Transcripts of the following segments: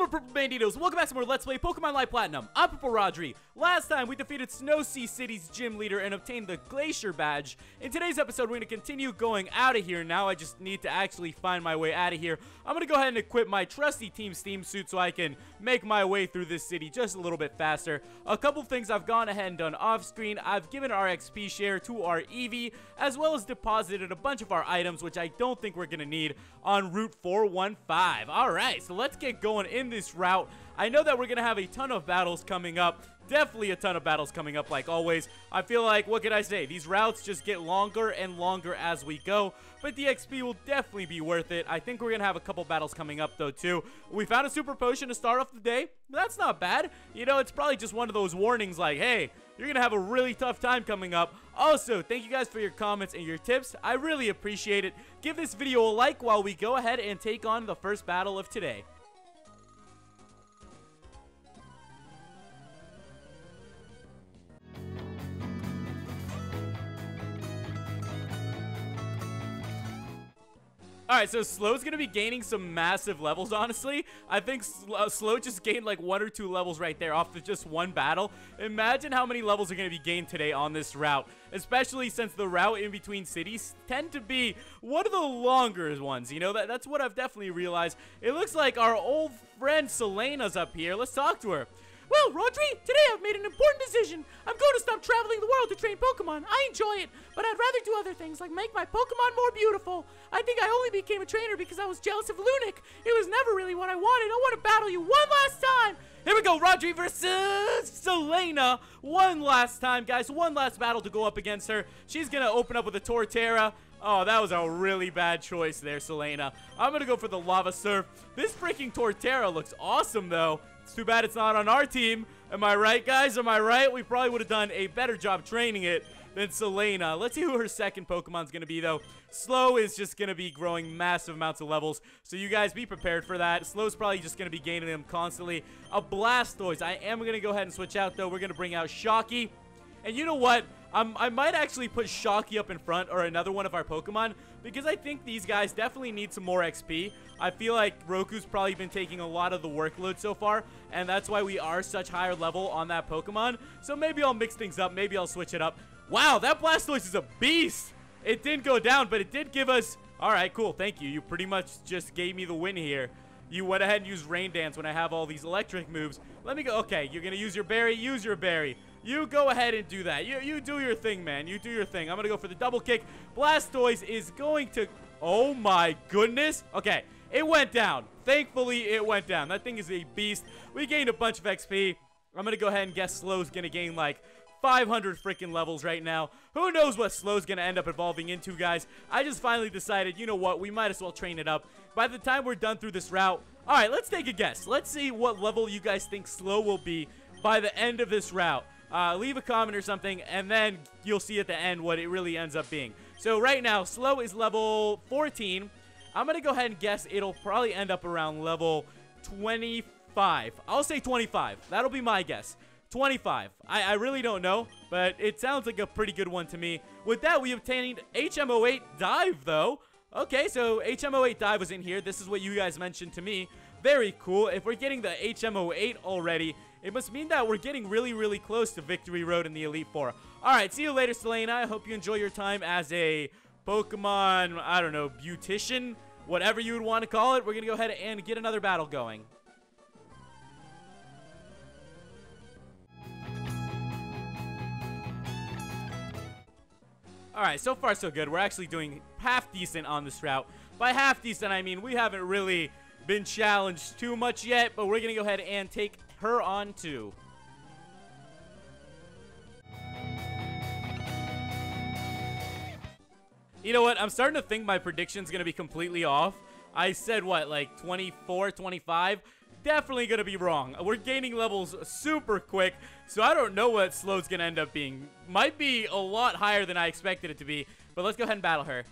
Hello, Purple Banditos. Welcome back to more Let's Play Pokemon Live Platinum. I'm PurpleRodri. Last time, we defeated Snow Sea City's gym leader and obtained the Glacier Badge. In today's episode, we're going to continue going out of here. Now, I just need to actually find my way out of here. I'm going to go ahead and equip my trusty Team Steam suit so I can make my way through this city just a little bit faster. A couple things I've gone ahead and done off-screen. I've given our XP share to our Eevee, as well as deposited a bunch of our items, which I don't think we're going to need, on Route 415. Alright, so let's get going in this route. I know that we're going to have a ton of battles coming up. Definitely a ton of battles coming up, like always. I feel like, what can I say? These routes just get longer and longer as we go, but the XP will definitely be worth it. I think we're going to have a couple battles coming up, though, too. We found a super potion to start off the day. That's not bad. You know, it's probably just one of those warnings like, hey, you're going to have a really tough time coming up. Also, thank you guys for your comments and your tips. I really appreciate it. Give this video a like while we go ahead and take on the first battle of today. Alright, so Slow's going to be gaining some massive levels, honestly. I think Slow just gained like 1 or 2 levels right there off of just one battle. Imagine how many levels are going to be gained today on this route, especially since the route in between cities tend to be one of the longer ones. You know, that's what I've definitely realized. It looks like our old friend Selena's up here. Let's talk to her. Well, Rodri, today I've made an important decision. I'm going to stop traveling the world to train Pokemon. I enjoy it, but I'd rather do other things like make my Pokemon more beautiful. I think I only became a trainer because I was jealous of Lunik. It was never really what I wanted. I want to battle you one last time. Here we go, Rodri versus Selena. One last time, guys. One last battle to go up against her. She's going to open up with a Torterra. Oh, that was a really bad choice there, Selena. I'm going to go for the Lava Surf. This freaking Torterra looks awesome, though. It's too bad it's not on our team. Am I right, guys? Am I right? We probably would have done a better job training it than Selena. Let's see who her second Pokemon's going to be, though. Slow is just going to be growing massive amounts of levels, so you guys be prepared for that. Slow's probably just going to be gaining them constantly. A Blastoise. I am going to go ahead and switch out, though. We're going to bring out Shocky. And you know what? I might actually put Shocky up in front, or another one of our Pokemon, because I think these guys definitely need some more XP. I feel like Roku's probably been taking a lot of the workload so far, and that's why we are such higher level on that Pokemon. So maybe I'll mix things up. Maybe I'll switch it up. Wow, that Blastoise is a beast. It didn't go down, but it did give us... Alright, cool. Thank you. You pretty much just gave me the win here. You went ahead and used Rain Dance when I have all these electric moves. Let me go. Okay, you're going to use your berry. Use your berry. You go ahead and do that. You do your thing, man. You do your thing. I'm going to go for the double kick. Blastoise is going to... Oh, my goodness. Okay, it went down. Thankfully, it went down. That thing is a beast. We gained a bunch of XP. I'm going to go ahead and guess Slow's going to gain, like, 500 freaking levels right now. Who knows what Slow's going to end up evolving into, guys. I just finally decided, you know what, we might as well train it up. By the time we're done through this route, alright, let's take a guess. Let's see what level you guys think Slow will be by the end of this route. Leave a comment or something, and then you'll see at the end what it really ends up being. So right now, Slow is level 14. I'm going to go ahead and guess it'll probably end up around level 25. I'll say 25. That'll be my guess. 25. I really don't know, but it sounds like a pretty good one to me. With that, we obtained HM08 Dive, though. Okay, so HM08 Dive was in here. This is what you guys mentioned to me. Very cool. If we're getting the HM08 already, it must mean that we're getting really, really close to Victory Road in the Elite Four. Alright, see you later, Selena. I hope you enjoy your time as a Pokemon, I don't know, beautician? Whatever you would want to call it. We're going to go ahead and get another battle going. Alright, so far so good. We're actually doing half decent on this route. By half decent, I mean we haven't really been challenged too much yet, but we're going to go ahead and take her on too. You know what? I'm starting to think my prediction's going to be completely off. I said, what, like 24, 25? Definitely going to be wrong. We're gaining levels super quick, so I don't know what Slow's going to end up being. Might be a lot higher than I expected it to be, but let's go ahead and battle her.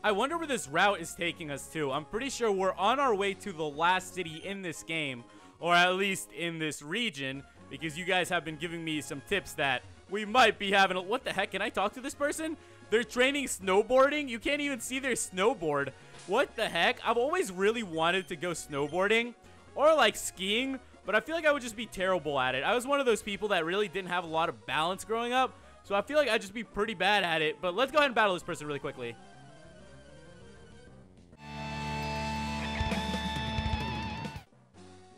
I wonder where this route is taking us to. I'm pretty sure we're on our way to the last city in this game, or at least in this region, because you guys have been giving me some tips that we might be having a... What the heck? Can I talk to this person? They're training snowboarding. You can't even see their snowboard. What the heck? I've always really wanted to go snowboarding or like skiing, but I feel like I would just be terrible at it. I was one of those people that really didn't have a lot of balance growing up, so I feel like I'd just be pretty bad at it. But let's go ahead and battle this person really quickly.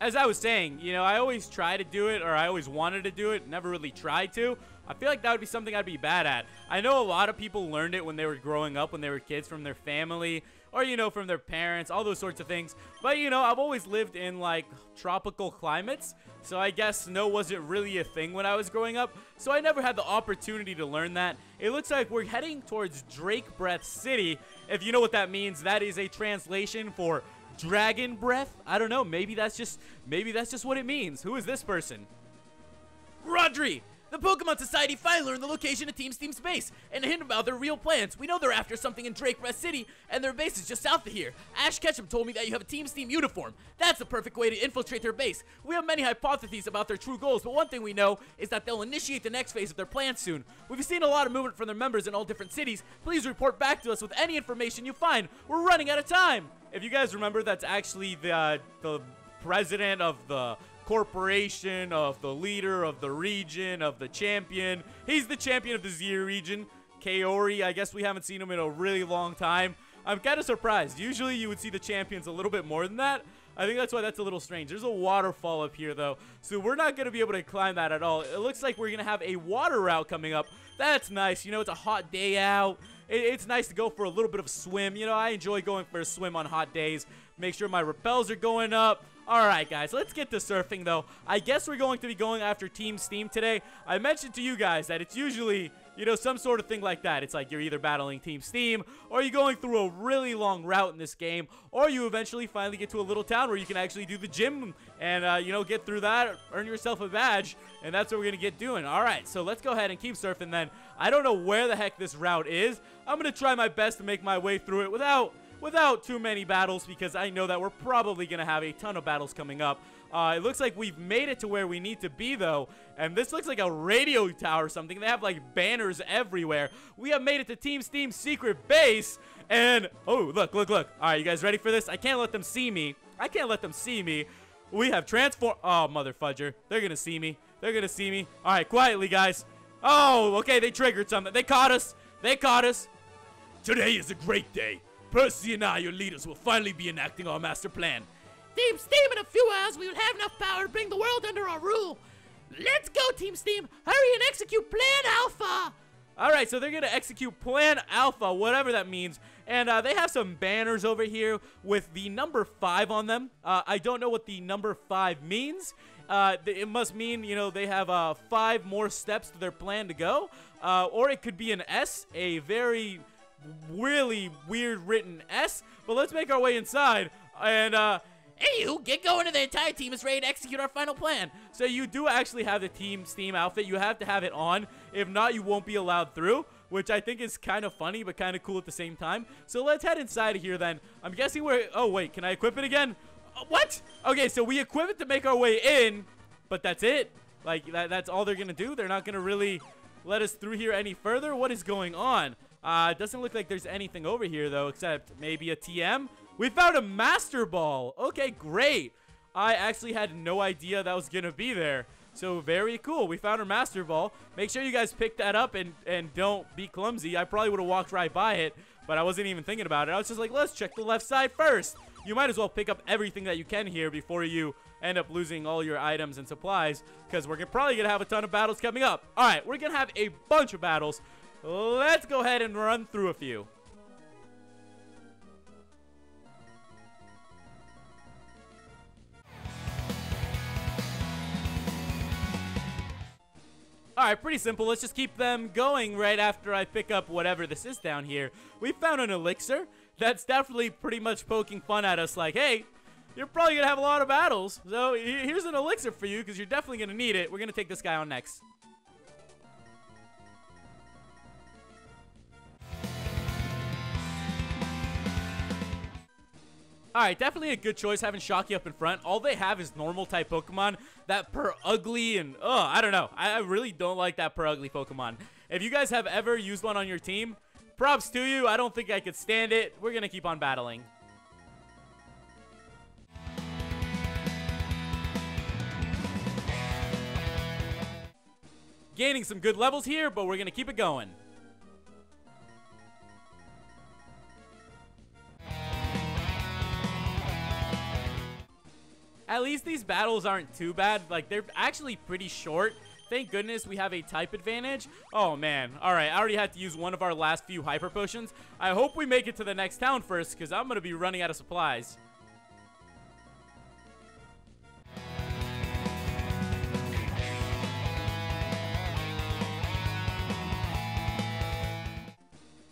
As I was saying, you know, I always try to do it, or I always wanted to do it, never really tried to. I feel like that would be something I'd be bad at. I know a lot of people learned it when they were growing up, when they were kids, from their family, or, you know, from their parents, all those sorts of things. But, you know, I've always lived in, like, tropical climates, so I guess snow wasn't really a thing when I was growing up, so I never had the opportunity to learn that. It looks like we're heading towards Drake Breath City. If you know what that means, that is a translation for dragon breath. I don't know, maybe that's just what it means. Who is this person? Rodri! The Pokemon Society finally learned the location of Team Steam's base and a hint about their real plans. We know they're after something in Drake Breath City, and their base is just south of here. Ash Ketchum told me that you have a Team Steam uniform. That's the perfect way to infiltrate their base. We have many hypotheses about their true goals, but one thing we know is that they'll initiate the next phase of their plans soon. We've seen a lot of movement from their members in all different cities. Please report back to us with any information you find. We're running out of time. If you guys remember, that's actually the president of the corporation, of the leader of the region, of the champion. He's the champion of the Zero region, Kaori. I guess we haven't seen him in a really long time. I'm kind of surprised. Usually you would see the champions a little bit more than that. I think that's why that's a little strange. There's a waterfall up here, though, so we're not going to be able to climb that at all. It looks like we're going to have a water route coming up. That's nice. You know, it's a hot day out. It's nice to go for a little bit of a swim. You know, I enjoy going for a swim on hot days. Make sure my rappels are going up. All right, guys, let's get to surfing, though. I guess we're going to be going after Team Steam today. I mentioned to you guys that it's usually, you know, some sort of thing like that. It's like you're either battling Team Steam, or you're going through a really long route in this game, or you eventually finally get to a little town where you can actually do the gym and, you know, get through that, earn yourself a badge, and that's what we're going to get doing. All right, so let's go ahead and keep surfing then. I don't know where the heck this route is. I'm going to try my best to make my way through it without too many battles, because I know that we're probably going to have a ton of battles coming up. It looks like we've made it to where we need to be, though, and this looks like a radio tower or something. They have, like, banners everywhere. We have made it to Team Steam's secret base, and, oh, look. All right, you guys ready for this? I can't let them see me. We have transformed. Oh, mother fudger. They're going to see me. All right, quietly, guys. Oh, okay, they triggered something. They caught us. Today is a great day. Percy and I, your leaders, will finally be enacting our master plan. Team Steam, in a few hours, we will have enough power to bring the world under our rule. Let's go, Team Steam. Hurry and execute Plan Alpha. All right, so they're going to execute Plan Alpha, whatever that means. And they have some banners over here with the number 5 on them. I don't know what the number 5 means. It must mean, you know, they have 5 more steps to their plan to go. Or it could be an S, a very really weird written S. But let's make our way inside. And, hey, you, get going, and the entire team is ready to execute our final plan. So you do actually have the Team Steam outfit. You have to have it on. If not, you won't be allowed through, which I think is kind of funny, but kind of cool at the same time. So let's head inside of here then. I'm guessing we're... Oh, wait, can I equip it again? What? Okay, so we equip it to make our way in, but that's it. Like, that's all they're going to do? They're not going to really let us through here any further? What is going on? It doesn't look like there's anything over here, though, except maybe a TM. We found a Master Ball. Okay, great. I actually had no idea that was going to be there. So, very cool. We found our Master Ball. Make sure you guys pick that up and don't be clumsy. I probably would have walked right by it, but I wasn't even thinking about it. I was just like, let's check the left side first. You might as well pick up everything that you can here before you end up losing all your items and supplies, because we're probably going to have a ton of battles coming up. All right, we're going to have a bunch of battles. Let's go ahead and run through a few. Alright, pretty simple. Let's just keep them going right after I pick up whatever this is down here. We found an elixir. That's definitely pretty much poking fun at us like, hey, you're probably going to have a lot of battles. So here's an elixir for you because you're definitely going to need it. We're going to take this guy on next. Alright, definitely a good choice having Shocky up in front. All they have is normal type Pokemon. That PurpleRodri and, I don't know. I really don't like that PurpleRodri Pokemon. If you guys have ever used one on your team, props to you. I don't think I could stand it. We're going to keep on battling. Gaining some good levels here, but we're going to keep it going. At least these battles aren't too bad. Like, they're actually pretty short. Thank goodness we have a type advantage. Oh, man. All right, I already had to use one of our last few hyper potions. I hope we make it to the next town first, because I'm going to be running out of supplies.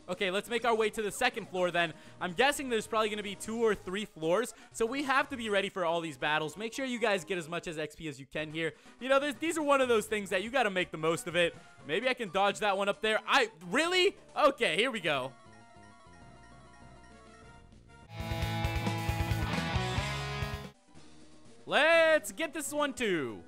Okay, let's make our way to the second floor then. I'm guessing there's probably going to be 2 or 3 floors, so we have to be ready for all these battles. Make sure you guys get as much as XP as you can here. You know, these are one of those things that you got to make the most of it. Maybe I can dodge that one up there. Really? Okay, here we go. Let's get this one too.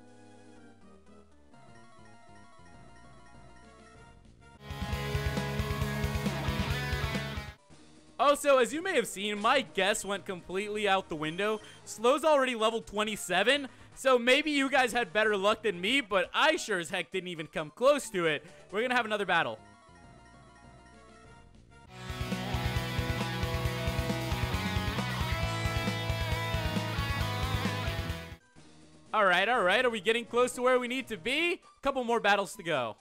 Also, as you may have seen, my guess went completely out the window. Slow's already level 27, so maybe you guys had better luck than me, but I sure as heck didn't even come close to it. We're gonna have another battle. Alright, are we getting close to where we need to be? A couple more battles to go.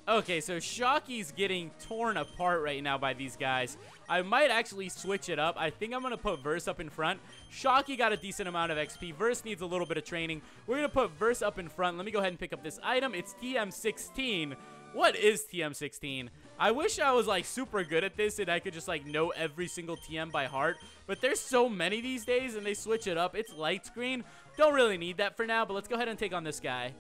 Okay, so Shocky's getting torn apart right now by these guys. I might actually switch it up. I think I'm going to put Verse up in front. Shocky got a decent amount of XP. Verse needs a little bit of training. We're going to put Verse up in front. Let me go ahead and pick up this item. It's TM16. What is TM16? I wish I was, like, super good at this and I could just, like, know every single TM by heart. But there's so many these days and they switch it up. It's light screen. Don't really need that for now, but let's go ahead and take on this guy.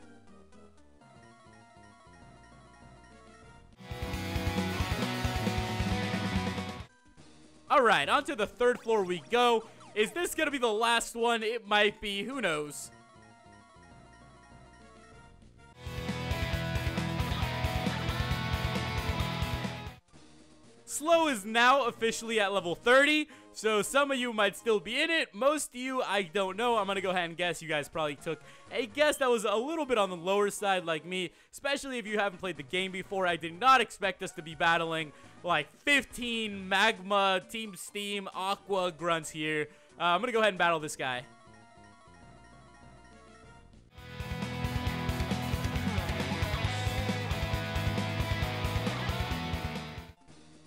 Alright, onto the third floor we go. Is this going to be the last one? It might be. Who knows? Slow is now officially at level 30, so some of you might still be in it. Most of you, I don't know. I'm going to go ahead and guess you guys probably took a guess that was a little bit on the lower side like me, especially if you haven't played the game before. I did not expect us to be battling like 15 Magma, Team Steam, Aqua grunts here. I'm going to go ahead and battle this guy.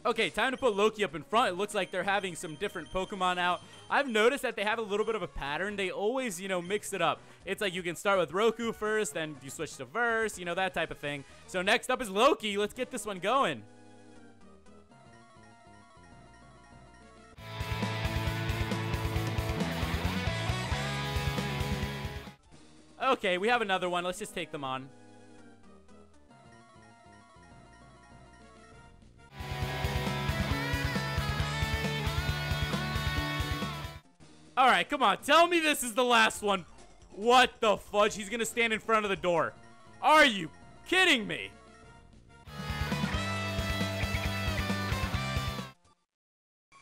Okay, time to put Loki up in front. It looks like they're having some different Pokemon out. I've noticed that they have a little bit of a pattern. They always, you know, mix it up. It's like you can start with Roku first, then you switch to Verse, you know, that type of thing. So next up is Loki. Let's get this one going. Okay, we have another one. Let's just take them on. Alright, come on. Tell me this is the last one. What the fudge? He's going to stand in front of the door. Are you kidding me?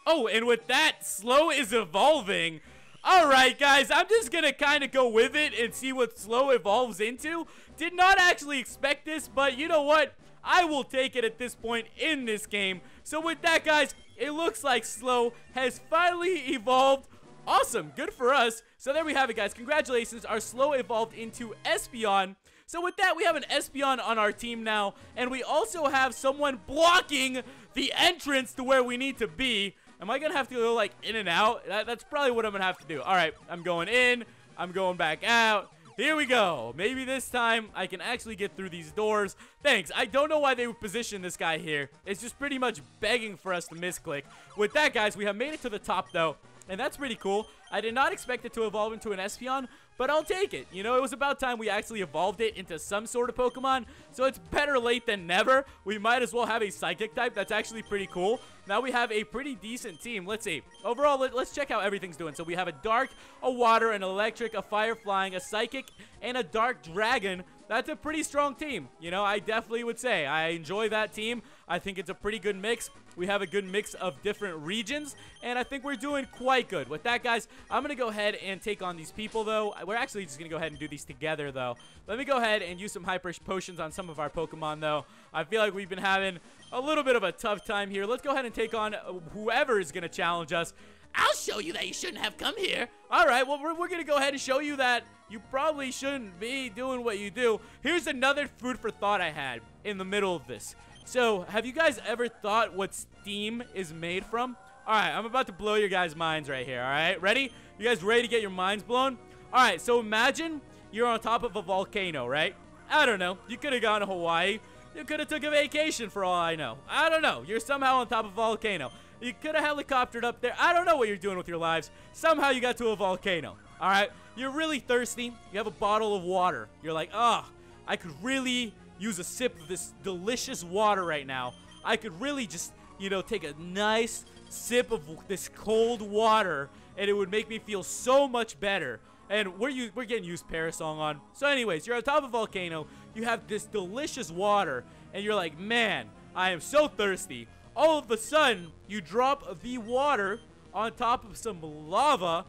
Oh, and with that, Slow is evolving. Alright, guys. I'm just going to kind of go with it and see what Slow evolves into. Did not actually expect this, but you know what? I will take it at this point in this game. So with that, guys, it looks like Slow has finally evolved. Awesome, good for us. So there we have it, guys. Congratulations, our Slow evolved into Espeon. So with that, we have an Espeon on our team now, and we also have someone blocking the entrance to where we need to be. Am I gonna have to go like in and out? That's probably what I'm gonna have to do. All right, I'm going in, I'm going back out. Here we go. Maybe this time I can actually get through these doors. Thanks. I don't know why they would position this guy here. It's just pretty much begging for us to misclick. With that, guys, we have made it to the top though. And that's pretty cool. I did not expect it to evolve into an Espeon, but I'll take it. You know, it was about time we actually evolved it into some sort of Pokemon, so it's better late than never. We might as well have a Psychic type. That's actually pretty cool. Now we have a pretty decent team. Let's see. Overall, let's check how everything's doing. So we have a Dark, a Water, an Electric, a Fire Flying, a Psychic, and a Dark Dragon. That's a pretty strong team. You know, I definitely would say I enjoy that team. I think it's a pretty good mix. We have a good mix of different regions, and I think we're doing quite good. With that, guys, I'm going to go ahead and take on these people, though. We're actually just going to go ahead and do these together, though. Let me go ahead and use some Hyper Potions on some of our Pokemon, though. I feel like we've been having a little bit of a tough time here. Let's go ahead and take on whoever is going to challenge us. I'll show you that you shouldn't have come here. All right, well, we're going to go ahead and show you that you probably shouldn't be doing what you do. Here's another food for thought I had in the middle of this. So, have you guys ever thought what steam is made from? All right, I'm about to blow your guys' minds right here, all right? Ready? You guys ready to get your minds blown? All right, so imagine you're on top of a volcano, right? I don't know. You could have gone to Hawaii. You could have took a vacation for all I know. I don't know. You're somehow on top of a volcano. You could have helicoptered up there. I don't know what you're doing with your lives. Somehow you got to a volcano, all right? You're really thirsty. You have a bottle of water. You're like, oh, I could really use a sip of this delicious water right now. I could really just, you know, take a nice sip of this cold water, and it would make me feel so much better. And we're getting used Parasong on. So anyways, you're on top of a volcano. You have this delicious water, and you're like, man, I am so thirsty. All of a sudden, you drop the water on top of some lava.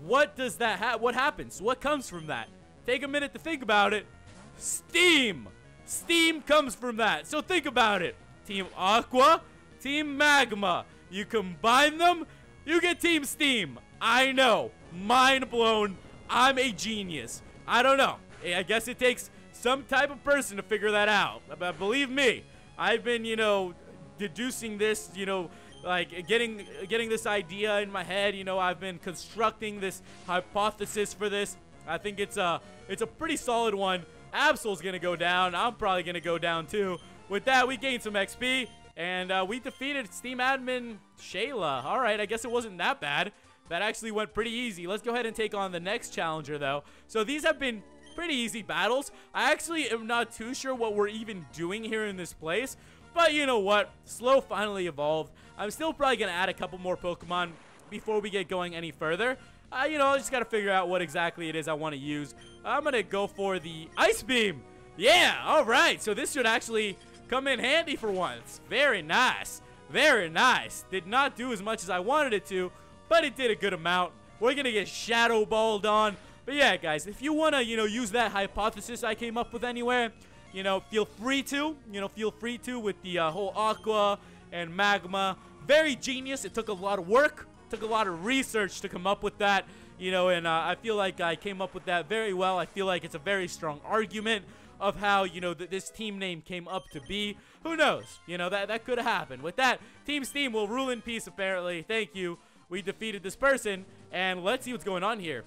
What does that what happens? What comes from that? Take a minute to think about it. Steam. Steam comes from that. So think about it. Team Aqua, Team Magma. You combine them, you get Team Steam. I know. Mind blown. I'm a genius. I don't know. I guess it takes some type of person to figure that out. But believe me, I've been, you know, deducing this, you know, like getting this idea in my head. You know, I've been constructing this hypothesis for this. I think it's a pretty solid one. Absol's gonna go down. I'm probably gonna go down too. With that, we gained some XP, and we defeated Steam Admin Shayla. All right, I guess it wasn't that bad. That actually went pretty easy. Let's go ahead and take on the next challenger, though. So these have been pretty easy battles. I actually am not too sure what we're even doing here in this place. But you know what? Slow finally evolved. I'm still probably going to add a couple more Pokemon before we get going any further. You know, I just got to figure out what exactly it is I want to use. I'm going to go for the Ice Beam. Yeah, all right. So this should actually come in handy for once. Very nice. Very nice. Did not do as much as I wanted it to, but it did a good amount. We're going to get Shadow Balled on. But yeah, guys, if you want to, you know, use that hypothesis I came up with anywhere, you know, feel free to. Feel free to with the whole Aqua and Magma. Very genius. It took a lot of work. Took a lot of research to come up with that. You know, and I feel like I came up with that very well. I feel like it's a very strong argument of how, you know, this team name came up to be. Who knows? You know, that could have happened. With that, Team Steam will rule in peace, apparently. Thank you. We defeated this person, and let's see what's going on here.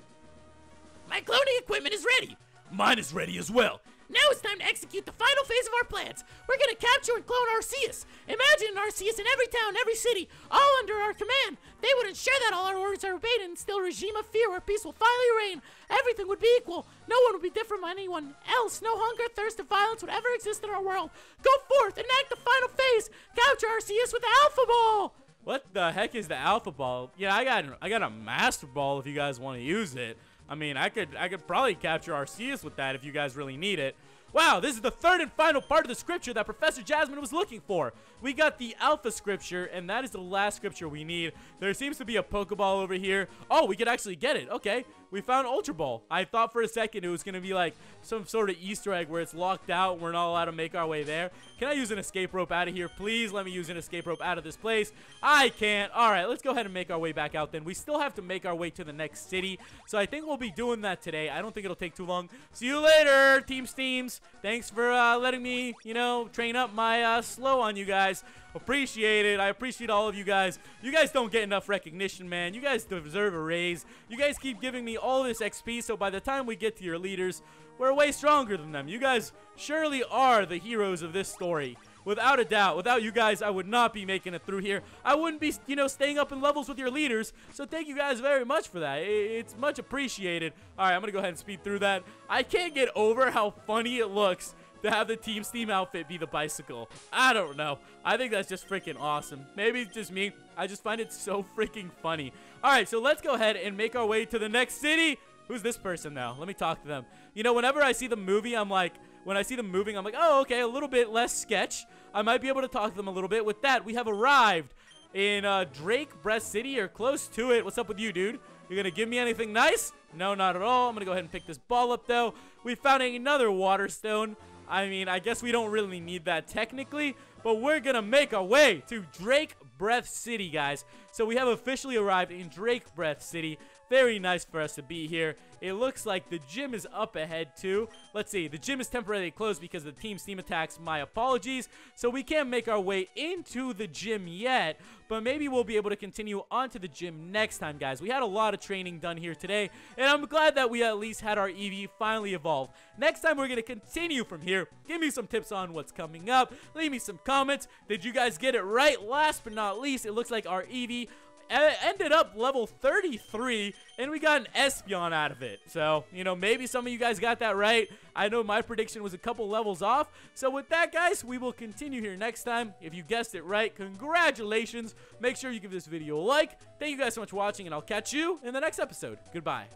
My cloning equipment is ready. Mine is ready as well. Now it's time to execute the final phase of our plans. We're going to capture and clone Arceus. Imagine an Arceus in every town, every city, all under our command. They would ensure that all our orders are obeyed and instill a regime of fear where peace will finally reign. Everything would be equal. No one would be different from anyone else. No hunger, thirst, or violence would ever exist in our world. Go forth, enact the final phase. Capture Arceus with the Alpha Ball. What the heck is the Alpha Ball? Yeah, I got a Master Ball if you guys want to use it. I mean, I could probably capture Arceus with that if you guys really need it. Wow, this is the third and final part of the scripture that Professor Jasmine was looking for. We got the Alpha Scripture, and that is the last scripture we need. There seems to be a Pokeball over here. Oh, we could actually get it. Okay, we found Ultra Ball. I thought for a second it was going to be like some sort of Easter egg where it's locked out and we're not allowed to make our way there. Can I use an escape rope out of here? Please let me use an escape rope out of this place. I can't. All right, let's go ahead and make our way back out then. We still have to make our way to the next city, so I think we'll be doing that today. I don't think it'll take too long. See you later, Team Steams. Thanks for letting me, you know, train up my slow on you guys. Appreciate it. I appreciate all of you guys. You guys don't get enough recognition, man. You guys deserve a raise. You guys keep giving me all this XP, so by the time we get to your leaders, we're way stronger than them. You guys surely are the heroes of this story. without a doubt. Without you guys, I would not be making it through here. I wouldn't be, you know, staying up in levels with your leaders. So thank you guys very much for that. It's much appreciated. All right, I'm going to go ahead and speed through that. I can't get over how funny it looks to have the Team Steam outfit be the bicycle. I don't know. I think that's just freaking awesome. Maybe it's just me. I just find it so freaking funny. All right, so let's go ahead and make our way to the next city. Who's this person now? Let me talk to them. You know, whenever I see the movie, I'm like, when I see them moving, I'm like, oh, okay, a little bit less sketch. I might be able to talk to them a little bit. With that, we have arrived in Drake Breath City, or close to it. What's up with you, dude? You're going to give me anything nice? No, not at all. I'm going to go ahead and pick this ball up, though. We found another water stone. I mean, I guess we don't really need that technically, but we're going to make our way to Drake Breath City, guys. So we have officially arrived in Drake Breath City. Very nice for us to be here. It looks like the gym is up ahead too. Let's see. The gym is temporarily closed because of the Team Steam attacks. My apologies. So we can't make our way into the gym yet, but maybe we'll be able to continue onto the gym next time, guys. We had a lot of training done here today, and I'm glad that we at least had our Eevee finally evolve. Next time, we're going to continue from here. Give me some tips on what's coming up. Leave me some comments. Did you guys get it right? Last but not least, it looks like our Eevee ended up level 33, and we got an Espeon out of it. So, you know, maybe some of you guys got that right. I know my prediction was a couple levels off. So with that, guys, we will continue here next time. If you guessed it right, congratulations. Make sure you give this video a like. Thank you guys so much for watching, and I'll catch you in the next episode. Goodbye.